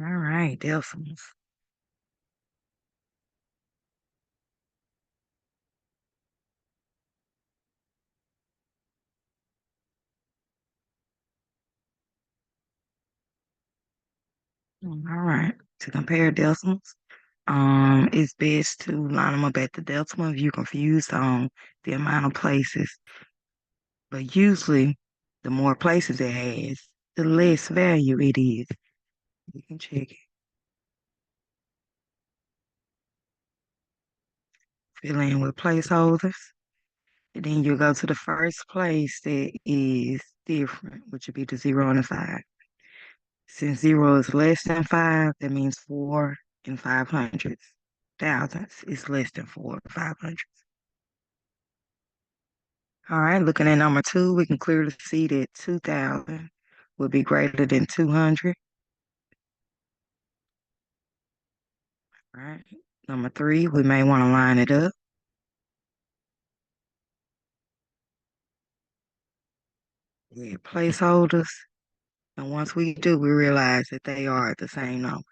All right, decimals. All right. To compare decimals, it's best to line them up at the decimal if you're confused on the amount of places. But usually, the more places it has, the less value it is. You can check it. Fill in with placeholders. And then you go to the first place that is different, which would be the 0 and the 5. Since 0 is less than 5, that means 4 and 500 thousands is less than 4 and 500. All right, looking at number 2, we can clearly see that 2,000 would be greater than 200. All right, number 3, we may want to line it up. We placeholders. And once we do, we realize that they are the same number.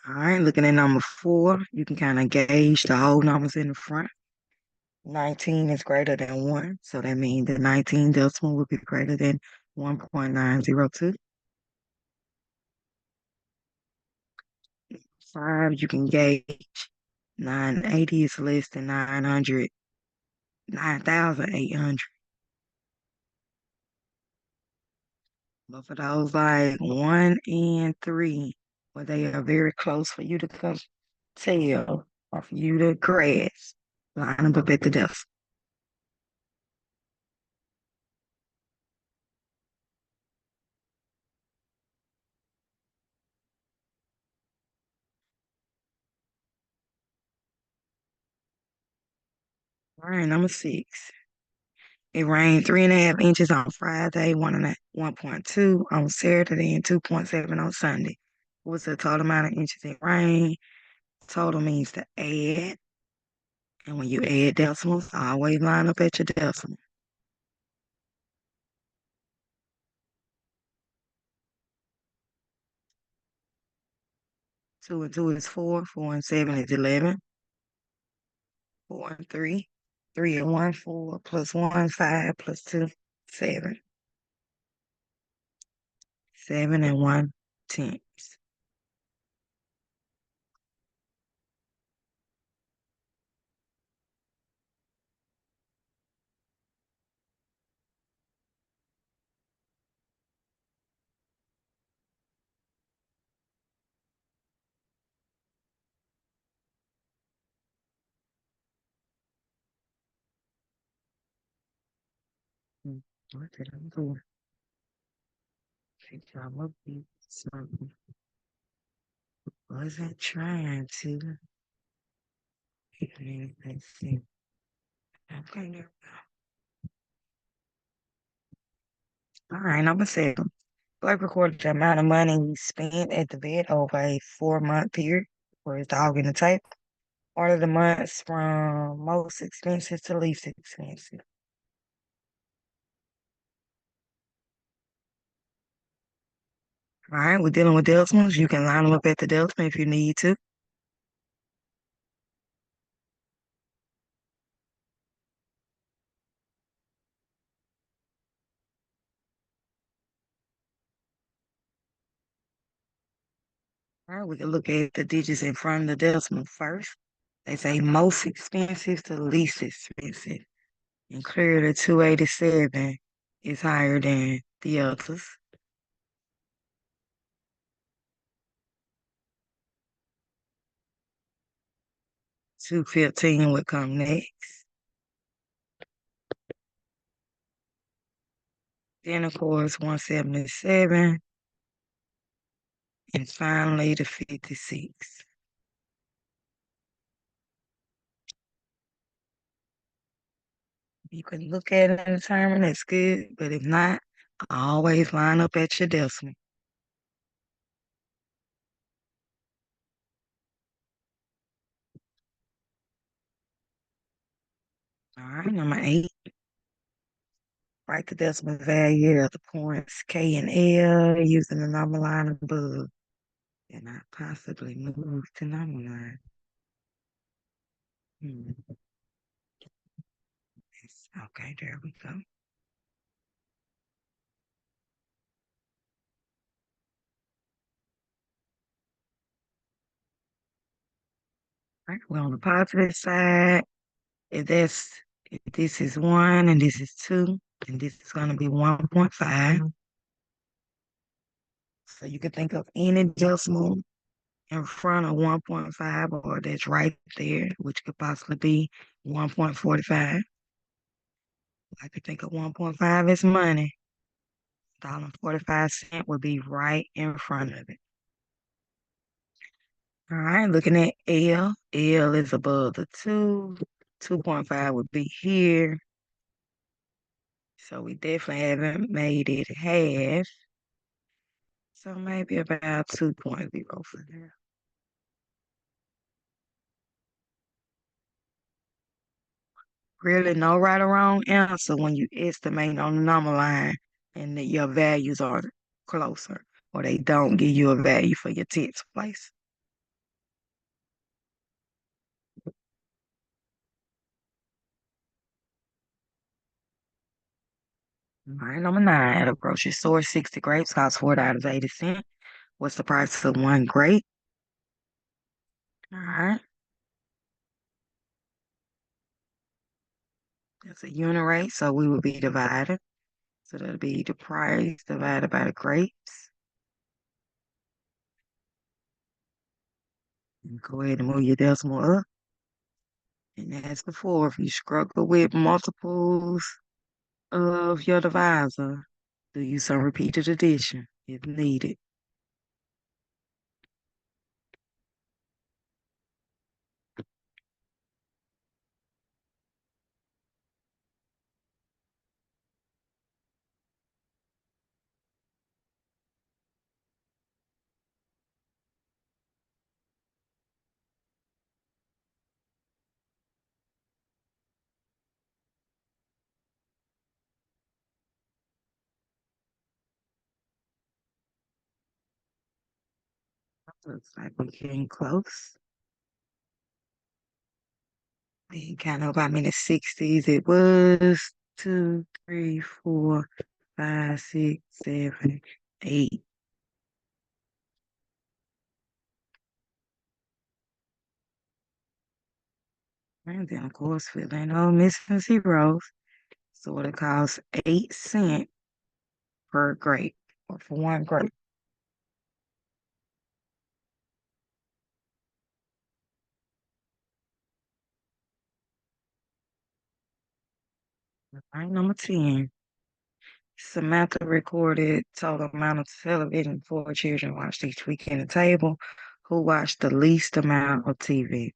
All right, looking at number 4, you can kind of gauge the whole numbers in the front. 19 is greater than 1, so that means the 19 decimal would be greater than 1.902. 5, you can gauge 980 is less than 900, 9,800. But for those like 1 and 3, well, they are very close for you to come tell or for you to grasp. Line them up at the desk. All right, number 6. It rained 3.5 inches on Friday, 1.2 on Saturday, and 2.7 on Sunday. What's the total amount of inches it rained? Total means to add. And when you add decimals, always line up at your decimal. 2 and 2 is 4. 4 and 7 is 11. 4 and 3. 3 and 1, 4 plus 1, 5 plus 2, 7. 7 and 1 tenths. What did I do? I think I must be something. Wasn't trying to. Let's see. Okay, there. All right, number 7. Blake recorded the amount of money he spent at the vet over a 4-month period for his dog in the tape. Order the months from most expensive to least expensive. All right, we're dealing with decimals. You can line them up at the decimal if you need to. All right, we can look at the digits in front of the decimal first. They say most expensive to least expensive. And clearly 287 is higher than the others. 215 would come next. Then, of course, 177. And finally, the 56. You can look at it and determine it's good, but if not, always line up at your decimal. All right, number 8. Write the decimal value of the points K and L using the number line above. And I possibly move to number line. Hmm. Okay, there we go. Right, we're on the positive side. If this if this is 1 and this is 2, and this is going to be 1.5. So you can think of any decimal in front of 1.5 or that's right there, which could possibly be 1.45. I could think of 1.5 as money. $1.45 would be right in front of it. All right, looking at L. L is above the 2. 2.5 would be here. So we definitely haven't made it half. So maybe about 2.0 for there. Really no right or wrong answer when you estimate on the number line and that your values are closer or they don't give you a value for your tits place. All right, number 9 at a grocery store, 60 grapes cost $4.80. What's the price of one grape? All right, that's a unit rate, so we will be divided. So that'll be the price divided by the grapes. And go ahead and move your decimal up. And as before, if you struggle with multiples of your divisor, do use some repeated addition if needed. Looks like we're getting close. We kind of about in the 60s. It was 2, 3, 4, 5, 6, 7, 8. And then, of course, filling no missing zeros. So it costs 8 cents per grape or for one grape. All right, number 10. Samantha recorded total amount of television four children watched each week in the table. Who watched the least amount of TV?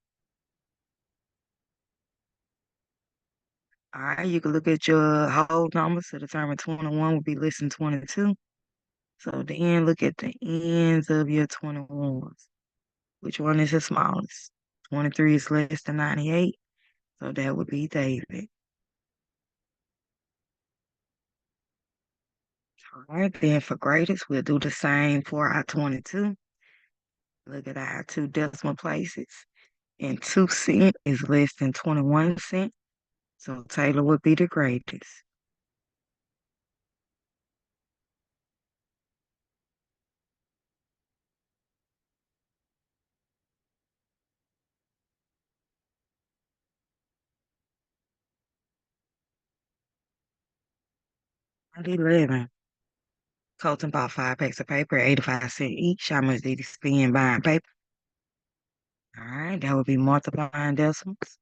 All right, you can look at your whole numbers to determine 21 would be less than 22. So then look at the ends of your 21s. Which one is the smallest? 23 is less than 98. So that would be David. All right, then for greatest, we'll do the same for our 22. Look at our two decimal places. And 2 cent is less than 21 cents. So Taylor would be the greatest. 11. Colton bought 5 packs of paper, 85 cents each. How much did he spend buying paper? All right, that would be multiplying decimals.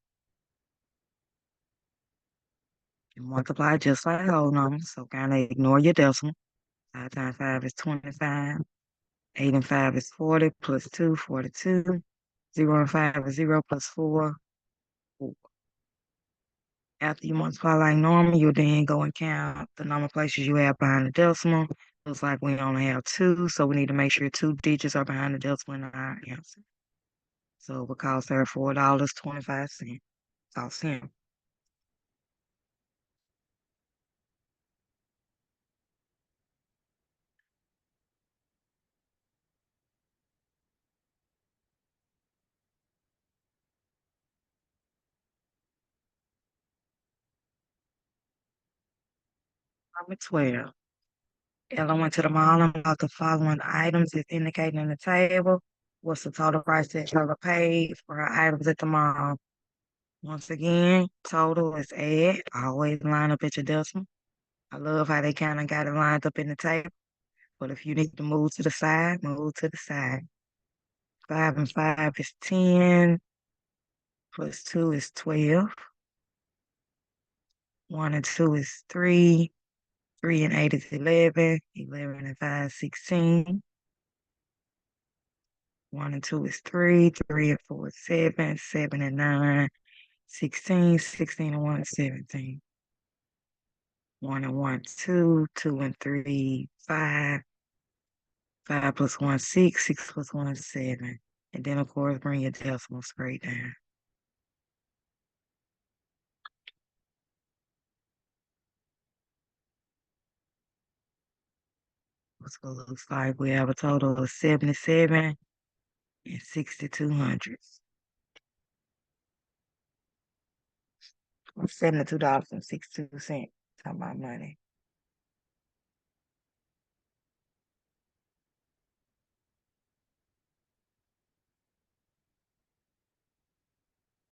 You multiply just like whole numbers, so kind of ignore your decimal. 5 times 5 is 25. 8 and 5 is 40, plus 2, 42. 0 and 5 is 0, plus 4. 4. After you multiply like normal, you'll then go and count the number of places you have behind the decimal. Looks like we only have 2, so we need to make sure 2 digits are behind the decimal in our answer. So it would cost her $4.25. Cost him. Number 12. Ella went to the mall and bought the following items as indicated in the table. What's the total price that Ella paid for her items at the mall? Once again, total is add. Always line up at your decimal. I love how they kind of got it lined up in the table. But if you need to move to the side, move to the side. 5 and 5 is 10. Plus 2 is 12. 1 and 2 is 3. 3 and 8 is 11. 11 and 5 is 16. 1 and 2 is 3. 3 and 4 is 7. 7 and 9, 16. 16 and 1 is 17. 1 and 1, 2. 2 and 3, 5. 5 plus 1, 6. 6 plus 1 is 7. And then, of course, bring your decimal straight down. So it looks like we have a total of 77 and 62 hundredths. $72.62. Talking about money.